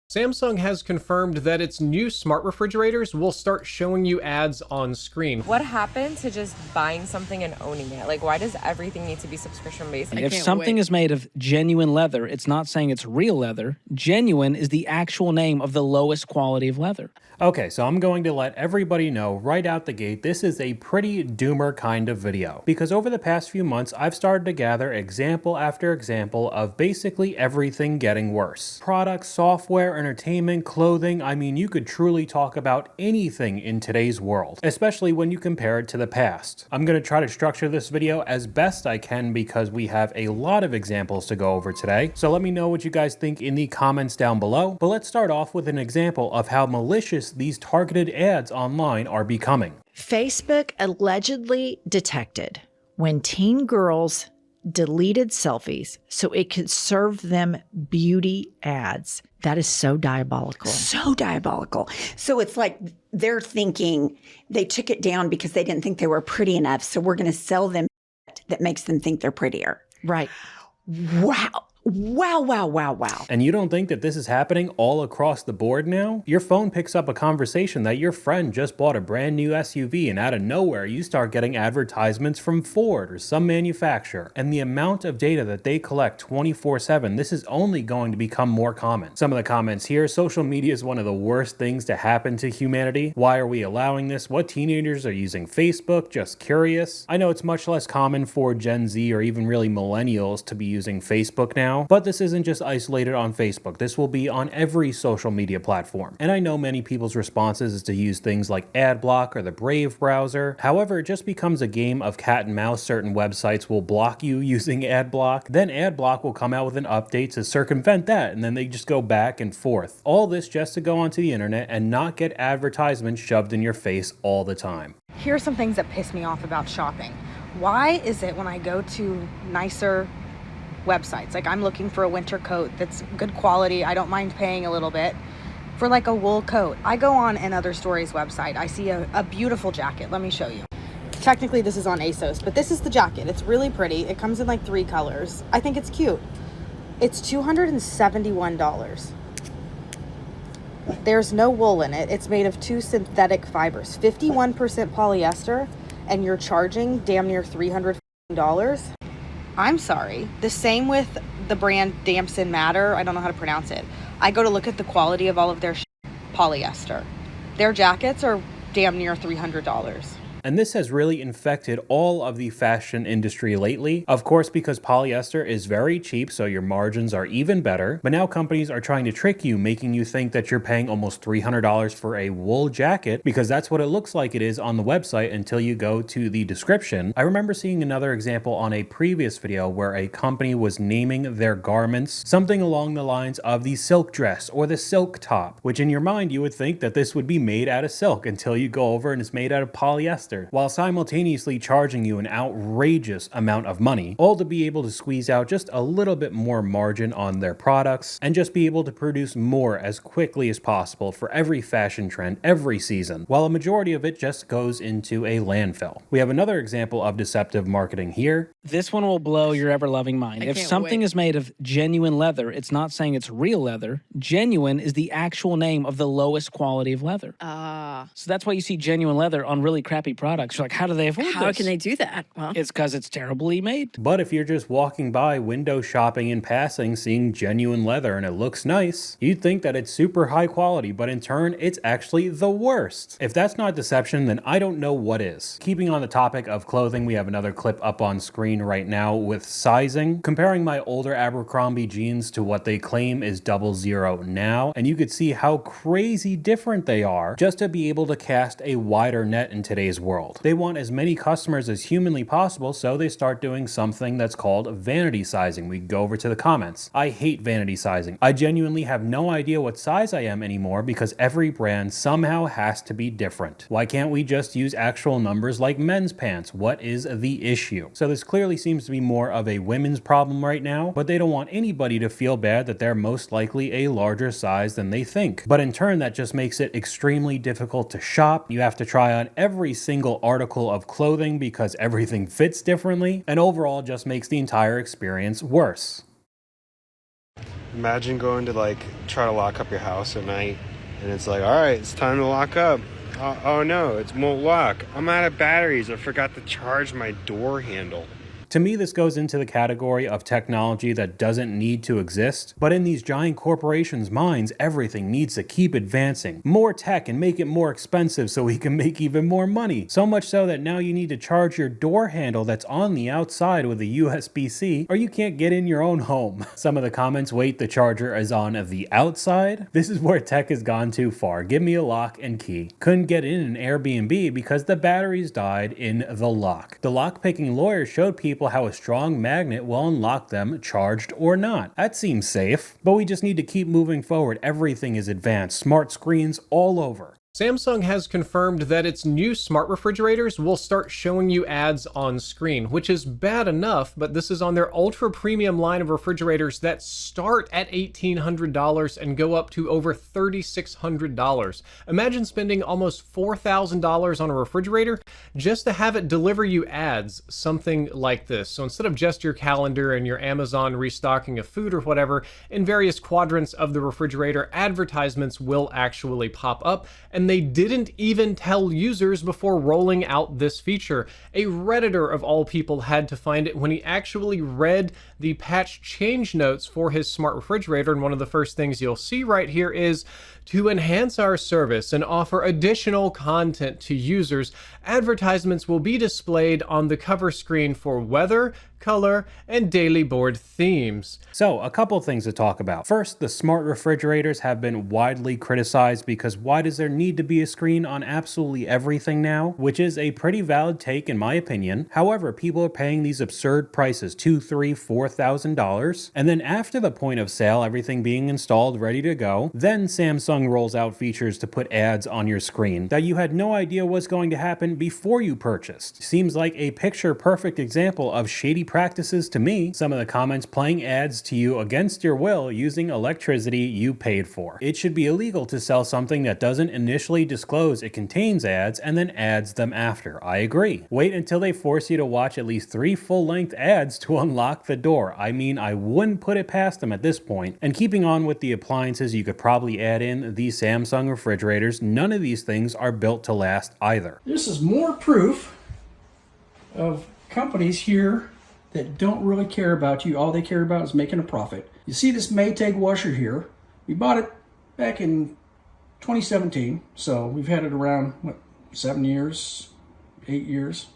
Samsung has confirmed that its new smart refrigerators will start showing you ads on screen. What happened to just buying something and owning it? Like, why does everything need to be subscription based? If something is made of genuine leather, it's not saying it's real leather. Genuine is the actual name of the lowest quality of leather. Okay, so I'm going to let everybody know right out the gate, this is a pretty doomer kind of video. Because over the past few months, I've started to gather example after example of basically everything getting worse. Products, software, entertainment, clothing, I mean, you could truly talk about anything in today's world, especially when you compare it to the past. I'm going to try to structure this video as best I can because we have a lot of examples to go over today. So let me know what you guys think in the comments down below. But let's start off with an example of how malicious these targeted ads online are becoming. Facebook allegedly detected when teen girls deleted selfies so it could serve them beauty ads. That is so diabolical. So diabolical. So it's like they're thinking they took it down because they didn't think they were pretty enough. So we're going to sell them that makes them think they're prettier. Right. Wow. Wow, wow, wow, wow. And you don't think that this is happening all across the board now? Your phone picks up a conversation that your friend just bought a brand new SUV and out of nowhere you start getting advertisements from Ford or some manufacturer. And the amount of data that they collect 24/7, this is only going to become more common. Some of the comments here, social media is one of the worst things to happen to humanity. Why are we allowing this? What teenagers are using Facebook? Just curious. I know it's much less common for Gen Z or even really millennials to be using Facebook now. But this isn't just isolated on Facebook. This will be on every social media platform. And I know many people's responses is to use things like AdBlock or the Brave browser. However, it just becomes a game of cat and mouse. Certain websites will block you using AdBlock. Then AdBlock will come out with an update to circumvent that, and then they just go back and forth. All this just to go onto the internet and not get advertisements shoved in your face all the time. Here's some things that piss me off about shopping. Why is it when I go to nicer websites, like I'm looking for a winter coat that's good quality, I don't mind paying a little bit for like a wool coat, I go on Another Story's website, I see a beautiful jacket. Let me show you. Technically this is on ASOS, but this is the jacket. It's really pretty. It comes in like 3 colors. I think it's cute. It's $271. There's no wool in it. It's made of 2 synthetic fibers, 51% polyester, and you're charging damn near $300. I'm sorry. The same with the brand Damson Matter. I don't know how to pronounce it. I go to look at the quality of all of their polyester. Their jackets are damn near $300. And this has really infected all of the fashion industry lately. Of course, because polyester is very cheap, so your margins are even better. But now companies are trying to trick you, making you think that you're paying almost $300 for a wool jacket, because that's what it looks like it is on the website until you go to the description. I remember seeing another example on a previous video where a company was naming their garments something along the lines of the silk dress or the silk top, which in your mind you would think that this would be made out of silk until you go over and it's made out of polyester, while simultaneously charging you an outrageous amount of money, all to be able to squeeze out just a little bit more margin on their products and just be able to produce more as quickly as possible for every fashion trend every season, while a majority of it just goes into a landfill. We have another example of deceptive marketing here. This one will blow your ever-loving mind. If something is made of genuine leather, it's not saying it's real leather. Genuine is the actual name of the lowest quality of leather. So that's why you see genuine leather on really crappy products. You're like, how do they afford this? How can they do that? Well, it's because it's terribly made. But if you're just walking by window shopping in passing, seeing genuine leather and it looks nice, you'd think that it's super high quality, but in turn, it's actually the worst. If that's not deception, then I don't know what is. Keeping on the topic of clothing, we have another clip up on screen right now with sizing, comparing my older Abercrombie jeans to what they claim is 00 now, and you could see how crazy different they are just to be able to cast a wider net in today's world. They want as many customers as humanly possible, so they start doing something that's called vanity sizing. We go over to the comments. I hate vanity sizing. I genuinely have no idea what size I am anymore because every brand somehow has to be different. Why can't we just use actual numbers like men's pants? What is the issue? So this clearly seems to be more of a women's problem right now, but they don't want anybody to feel bad that they're most likely a larger size than they think. But in turn, that just makes it extremely difficult to shop. You have to try on every single article of clothing because everything fits differently, and overall just makes the entire experience worse. Imagine going to like try to lock up your house at night and it's like, all right, it's time to lock up. Oh no, it won't lock. I'm out of batteries. I forgot to charge my door handle. To me, this goes into the category of technology that doesn't need to exist, but in these giant corporations' minds, everything needs to keep advancing. More tech and make it more expensive so we can make even more money. So much so that now you need to charge your door handle that's on the outside with a USB-C, or you can't get in your own home. Some of the comments, wait, the charger is on the outside? This is where tech has gone too far. Give me a lock and key. Couldn't get in an Airbnb because the batteries died in the lock. The lock-picking lawyer showed people how a strong magnet will unlock them, charged or not. That seems safe, but we just need to keep moving forward. Everything is advanced, smart screens all over. Samsung has confirmed that its new smart refrigerators will start showing you ads on screen, which is bad enough, but this is on their ultra premium line of refrigerators that start at $1,800 and go up to over $3,600. Imagine spending almost $4,000 on a refrigerator just to have it deliver you ads, something like this. So instead of just your calendar and your Amazon restocking of food or whatever, in various quadrants of the refrigerator, advertisements will actually pop up, and they didn't even tell users before rolling out this feature. A Redditor of all people had to find it when he actually read the patch change notes for his smart refrigerator, and one of the first things you'll see right here is, to enhance our service and offer additional content to users, advertisements will be displayed on the cover screen for weather, color, and daily board themes. So, a couple things to talk about. First, the smart refrigerators have been widely criticized because why does there need to be a screen on absolutely everything now? Which is a pretty valid take in my opinion. However, people are paying these absurd prices, $2,000, $3,000, $4,000. And then after the point of sale, everything being installed, ready to go, then Samsung rolls out features to put ads on your screen that you had no idea was going to happen before you purchased. Seems like a picture-perfect example of shady practices to me. Some of the comments playing ads to you against your will using electricity you paid for. It should be illegal to sell something that doesn't initially disclose it contains ads and then adds them after. I agree. Wait until they force you to watch at least 3 full-length ads to unlock the door. I mean, I wouldn't put it past them at this point. And keeping on with the appliances, you could probably add in these Samsung refrigerators. None of these things are built to last either. This is more proof of companies here that don't really care about you. All they care about is making a profit. You see this Maytag washer here. We bought it back in 2017, so we've had it around, what, 7 years, 8 years?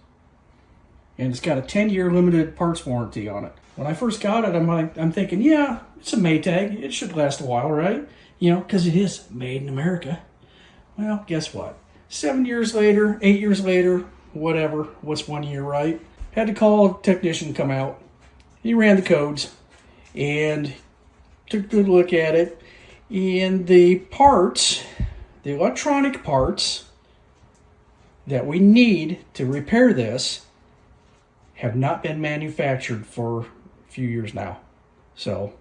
And it's got a 10-year limited parts warranty on it. When I first got it, I'm thinking, yeah, it's a Maytag. It should last a while, right? You know, because it is made in America. Well, guess what? 7 years later, 8 years later, whatever, what's 1 year, right? Had to call a technician to come out. He ran the codes and took a good look at it. And the parts, the electronic parts that we need to repair this have not been manufactured for a few years now. So,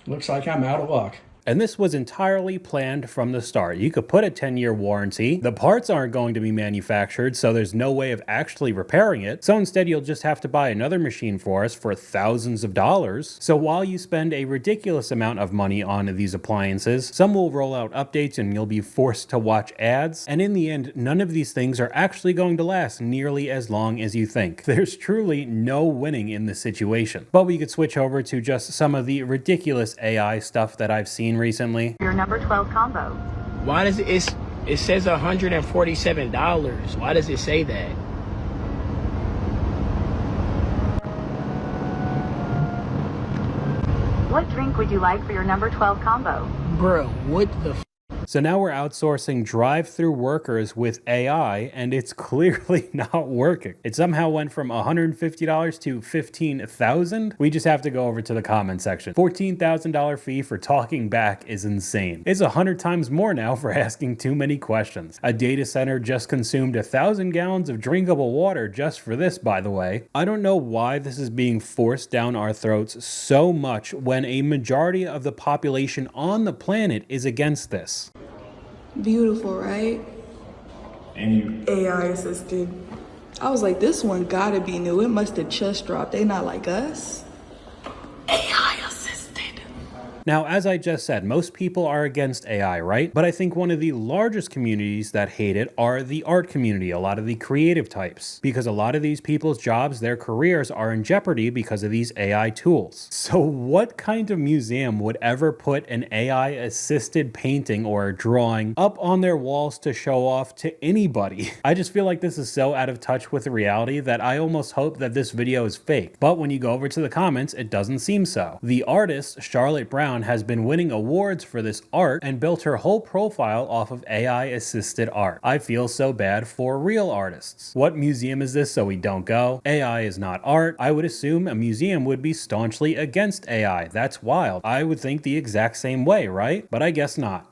looks like I'm out of luck. And this was entirely planned from the start. You could put a 10-year warranty. The parts aren't going to be manufactured, so there's no way of actually repairing it. So instead, you'll just have to buy another machine for us for thousands of dollars. So while you spend a ridiculous amount of money on these appliances, some will roll out updates and you'll be forced to watch ads. And in the end, none of these things are actually going to last nearly as long as you think. There's truly no winning in this situation. But we could switch over to just some of the ridiculous AI stuff that I've seen recently. Your number 12 combo. Why does it says $147? Why does it say that? What drink would you like for your number 12 combo? Bro, what the So now we're outsourcing drive-through workers with AI, and it's clearly not working. It somehow went from $150 to $15,000. We just have to go over to the comment section. $14,000 fee for talking back is insane. It's 100 times more now for asking too many questions. A data center just consumed 1,000 gallons of drinkable water just for this, by the way. I don't know why this is being forced down our throats so much when a majority of the population on the planet is against this. Beautiful, right? And AI assisted. I was like, this one gotta be new. It must have just dropped. They not like us. AI assisted. Now, as I just said, most people are against AI, right? But I think one of the largest communities that hate it are the art community, a lot of the creative types, because a lot of these people's jobs, their careers are in jeopardy because of these AI tools. So what kind of museum would ever put an AI assisted painting or drawing up on their walls to show off to anybody? I just feel like this is so out of touch with reality that I almost hope that this video is fake. But when you go over to the comments, it doesn't seem so. The artist, Charlotte Brown, has been winning awards for this art and built her whole profile off of AI assisted art. I feel so bad for real artists. What museum is this so we don't go? AI is not art. I would assume a museum would be staunchly against AI. That's wild. I would think the exact same way, right? But I guess not.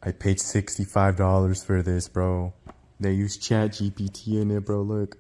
I paid $65 for this, bro. They use Chat GPT in it, bro. Look.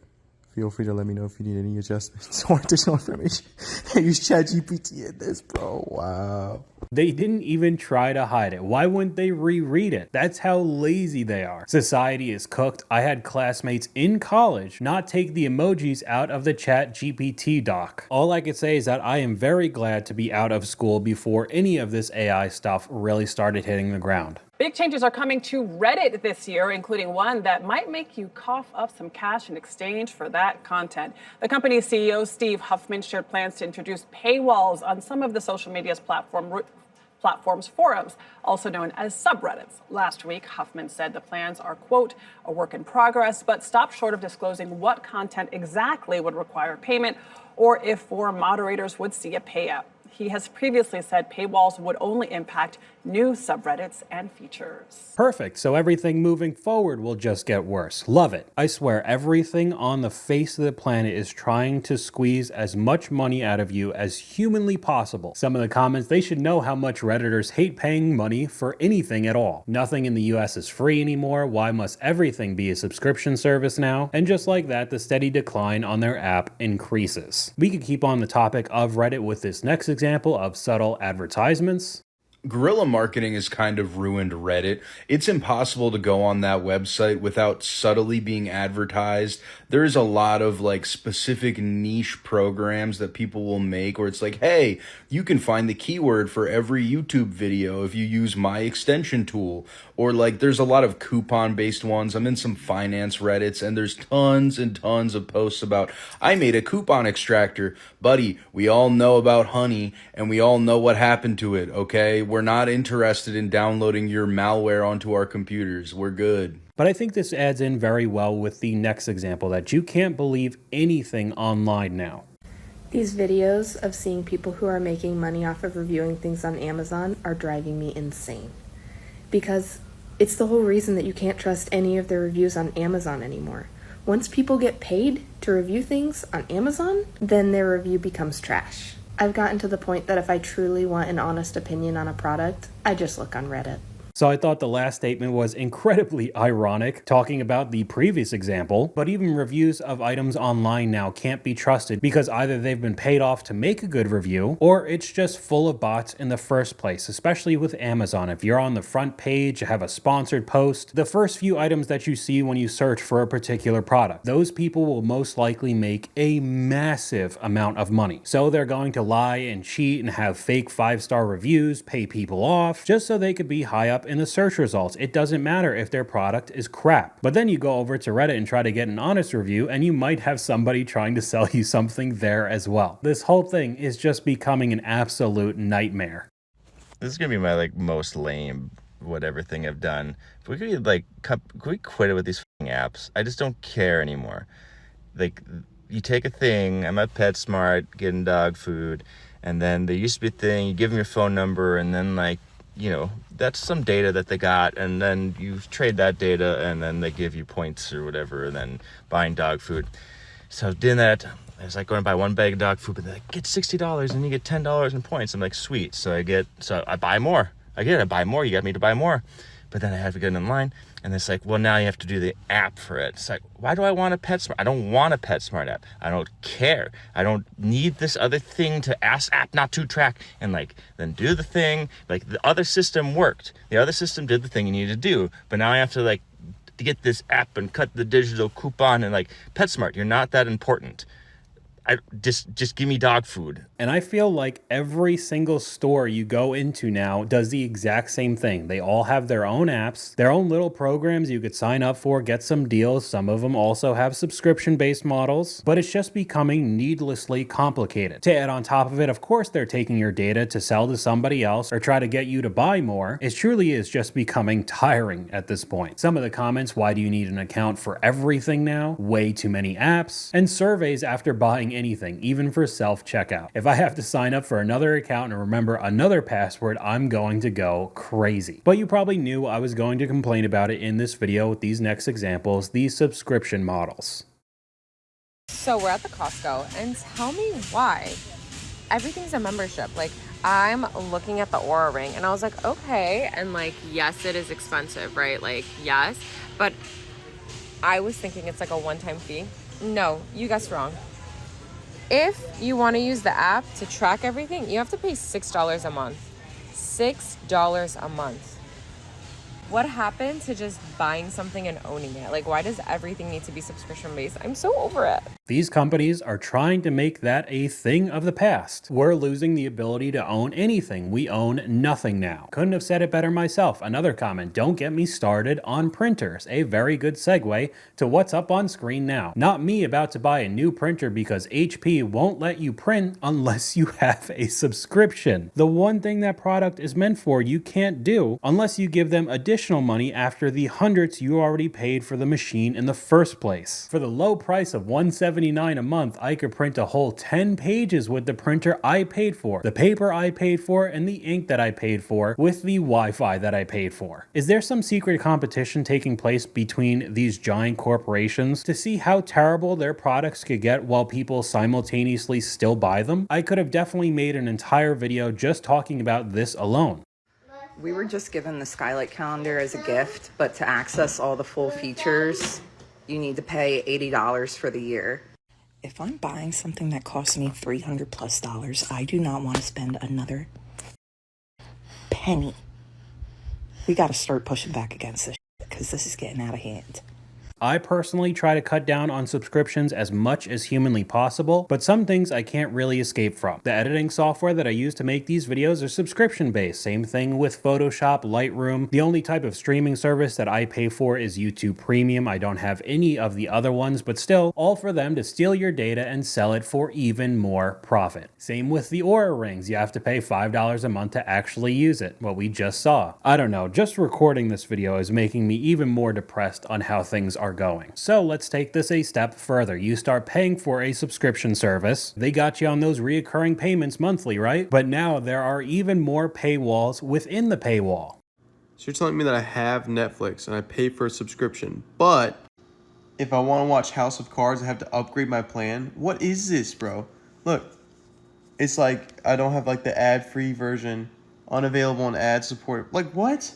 Feel free to let me know if you need any adjustments or additional information. They use Chat GPT in this, bro. Wow. They didn't even try to hide it. Why wouldn't they reread it? That's how lazy they are. Society is cooked. I had classmates in college not take the emojis out of the Chat GPT doc. All I could say is that I am very glad to be out of school before any of this AI stuff really started hitting the ground. Big changes are coming to Reddit this year, including one that might make you cough up some cash in exchange for that content. The company's CEO, Steve Huffman, shared plans to introduce paywalls on some of the social media's platforms forums, also known as subreddits. Last week, Huffman said the plans are, quote, a work in progress, but stopped short of disclosing what content exactly would require payment or if forum moderators would see a payout. He has previously said paywalls would only impact new subreddits and features. Perfect. So everything moving forward will just get worse. Love it. I swear everything on the face of the planet is trying to squeeze as much money out of you as humanly possible. Some of the comments, they should know how much Redditors hate paying money for anything at all. Nothing in the US is free anymore. Why must everything be a subscription service now? And just like that, the steady decline on their app increases. We could keep on the topic of Reddit with this next example of subtle advertisements. Guerilla Marketing has kind of ruined Reddit. It's impossible to go on that website without subtly being advertised. There's a lot of like specific niche programs that people will make where it's like, hey, you can find the keyword for every YouTube video if you use my extension tool. Or like there's a lot of coupon based ones. I'm in some finance Reddits and there's tons and tons of posts about, I made a coupon extractor. Buddy, we all know about honey and we all know what happened to it, okay? We're not interested in downloading your malware onto our computers. We're good. But I think this adds in very well with the next example that you can't believe anything online now. These videos of seeing people who are making money off of reviewing things on Amazon are driving me insane. Because it's the whole reason that you can't trust any of the reviews on Amazon anymore. Once people get paid to review things on Amazon, then their review becomes trash. I've gotten to the point that if I truly want an honest opinion on a product, I just look on Reddit. So I thought the last statement was incredibly ironic, talking about the previous example, but even reviews of items online now can't be trusted because either they've been paid off to make a good review, or it's just full of bots in the first place, especially with Amazon. If you're on the front page, you have a sponsored post, the first few items that you see when you search for a particular product, those people will most likely make a massive amount of money. So they're going to lie and cheat and have fake 5-star reviews, pay people off, just so they could be high up in the search results. It doesn't matter if their product is crap. But then you go over to Reddit and try to get an honest review and you might have somebody trying to sell you something there as well. This whole thing is just becoming an absolute nightmare. This is gonna be my most lame whatever thing I've done. If we could can we quit it with these apps? I just don't care anymore. You take a thing, I'm at PetSmart getting dog food, and then there used to be a thing, you give them your phone number, and then that's some data that they got, and then you trade that data, and then they give you points or whatever, and then buying dog food. So I was doing that. I was going to buy one bag of dog food, but they're get $60 and you get $10 in points. I'm like, sweet. So I buy more. I buy more. You got me to buy more. But then I have to get in line, and it's like, well, now you have to do the app for it. It's like, why do I want a PetSmart? I don't want a PetSmart app. I don't care. I don't need this other thing to ask app not to track and then do the thing. The other system worked. The other system did the thing you needed to do. But now I have to get this app and cut the digital coupon and PetSmart, you're not that important. just give me dog food. And I feel like every single store you go into now does the exact same thing. They all have their own apps, their own little programs you could sign up for, get some deals. Some of them also have subscription-based models, but it's just becoming needlessly complicated. To add on top of it, of course, they're taking your data to sell to somebody else or try to get you to buy more. It truly is just becoming tiring at this point. Some of the comments, why do you need an account for everything now? Way too many apps. And surveys after buying anything, even for self-checkout. If I have to sign up for another account and remember another password, I'm going to go crazy. But you probably knew I was going to complain about it in this video with these next examples, these subscription models. So we're at the Costco, and tell me why everything's a membership. Like, I'm looking at the Oura Ring and I was like, okay, and like, yes, it is expensive, right? Like, yes, but I was thinking it's like a one-time fee. No, you guessed wrong. If you want to use the app to track everything, you have to pay $6 a month. $6 a month. What happened to just buying something and owning it? Like, why does everything need to be subscription-based? I'm so over it. These companies are trying to make that a thing of the past. We're losing the ability to own anything. We own nothing now. Couldn't have said it better myself. Another comment, don't get me started on printers. A very good segue to what's up on screen now. Not me about to buy a new printer because HP won't let you print unless you have a subscription. The one thing that product is meant for, you can't do unless you give them additional money after the hundreds you already paid for the machine in the first place. For the low price of $179 a month, I could print a whole 10 pages with the printer I paid for, the paper I paid for, and the ink that I paid for, with the Wi-Fi that I paid for. Is there some secret competition taking place between these giant corporations to see how terrible their products could get while people simultaneously still buy them? I could have definitely made an entire video just talking about this alone. We were just given the Skylight calendar as a gift, but to access all the full features, you need to pay $80 for the year. If I'm buying something that costs me $300+, I do not want to spend another penny. We got to start pushing back against this because this is getting out of hand. I personally try to cut down on subscriptions as much as humanly possible, but some things I can't really escape from. The editing software that I use to make these videos are subscription-based. Same thing with Photoshop, Lightroom. The only type of streaming service that I pay for is YouTube Premium. I don't have any of the other ones, but still, all for them to steal your data and sell it for even more profit. Same with the Oura Rings. You have to pay $5 a month to actually use it, what we just saw. I don't know, just recording this video is making me even more depressed on how things are going. So let's take this a step further. You start paying for a subscription service. They got you on those reoccurring payments monthly, right? But now there are even more paywalls within the paywall. So you're telling me that I have Netflix and I pay for a subscription, but if I want to watch House of Cards, I have to upgrade my plan? What is this, bro? Look, it's like I don't have like the ad-free version, unavailable and ad support. Like what?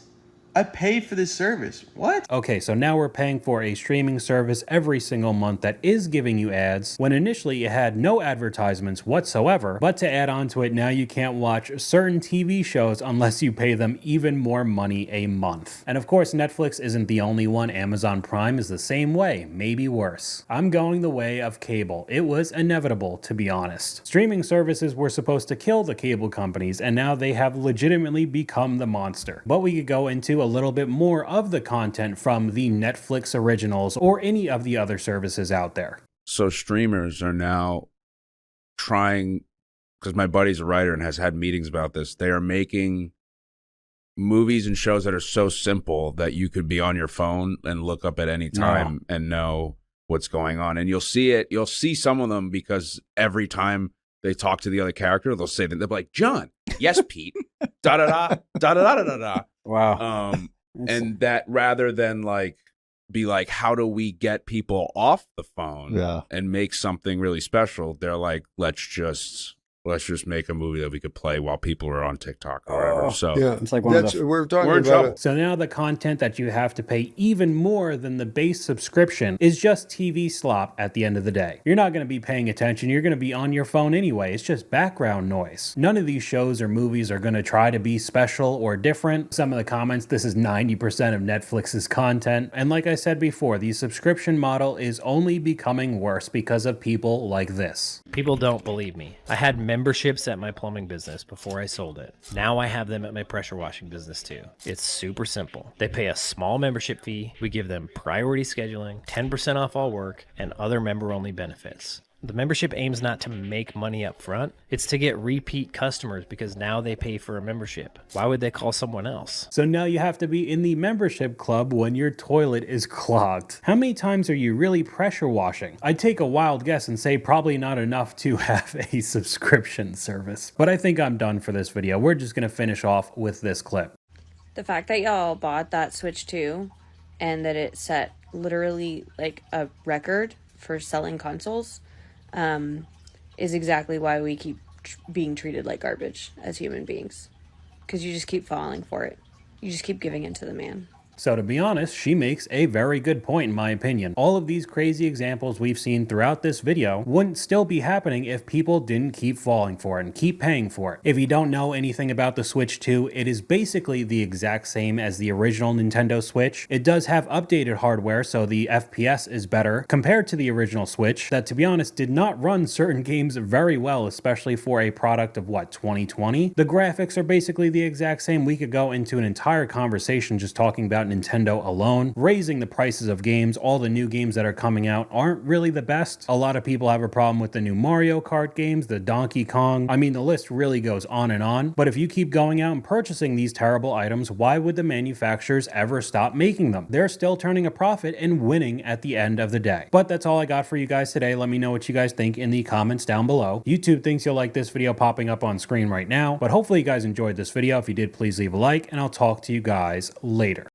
I paid for this service. What? Okay, so now we're paying for a streaming service every single month that is giving you ads, when initially it had no advertisements whatsoever. But to add on to it, now you can't watch certain TV shows unless you pay them even more money a month. And of course, Netflix isn't the only one. Amazon Prime is the same way, maybe worse. I'm going the way of cable. It was inevitable, to be honest. Streaming services were supposed to kill the cable companies, and now they have legitimately become the monster. But we could go into a little bit more of the content from the Netflix originals or any of the other services out there. So streamers are now trying, because my buddy's a writer and has had meetings about this, they are making movies and shows that are so simple that you could be on your phone and look up at any time and know what's going on. And you'll see it, you'll see some of them because every time they talk to the other character, they'll say that, they'll be like, John, yes, Pete, da-da-da, da-da-da-da-da-da. Wow. And that rather than like be like, how do we get people off the phone and make something really special? They're like, let's just let's just make a movie that we could play while people are on TikTok or whatever. So yeah, it's like we're talking in about trouble. it. So now the content that you have to pay even more than the base subscription is just TV slop at the end of the day. You're not going to be paying attention. You're going to be on your phone anyway. It's just background noise. None of these shows or movies are going to try to be special or different. Some of the comments, this is 90% of Netflix's content. And like I said before, the subscription model is only becoming worse because of people like this. People don't believe me. I had memberships at my plumbing business before I sold it. Now I have them at my pressure washing business too. It's super simple. They pay a small membership fee. We give them priority scheduling, 10% off all work, and other member-only benefits. The membership aims not to make money up front. It's to get repeat customers because now they pay for a membership. Why would they call someone else? So now you have to be in the membership club when your toilet is clogged. How many times are you really pressure washing? I'd take a wild guess and say probably not enough to have a subscription service. But I think I'm done for this video. We're just gonna finish off with this clip. The fact that y'all bought that Switch 2 and that it set literally like a record for selling consoles is exactly why we keep being treated like garbage as human beings. Because you just keep falling for it. You just keep giving in to the man. So to be honest, she makes a very good point in my opinion. All of these crazy examples we've seen throughout this video wouldn't still be happening if people didn't keep falling for it and keep paying for it. If you don't know anything about the Switch 2, it is basically the exact same as the original Nintendo Switch. It does have updated hardware, so the FPS is better compared to the original Switch that, to be honest, did not run certain games very well, especially for a product of 2020. The graphics are basically the exact same. We could go into an entire conversation just talking about Nintendo alone. Raising the prices of games, all the new games that are coming out aren't really the best. A lot of people have a problem with the new Mario Kart games, the Donkey Kong. I mean, the list really goes on and on. But if you keep going out and purchasing these terrible items, why would the manufacturers ever stop making them? They're still turning a profit and winning at the end of the day. But that's all I got for you guys today. Let me know what you guys think in the comments down below. YouTube thinks you'll like this video popping up on screen right now, but hopefully you guys enjoyed this video. If you did, please leave a like, and I'll talk to you guys later.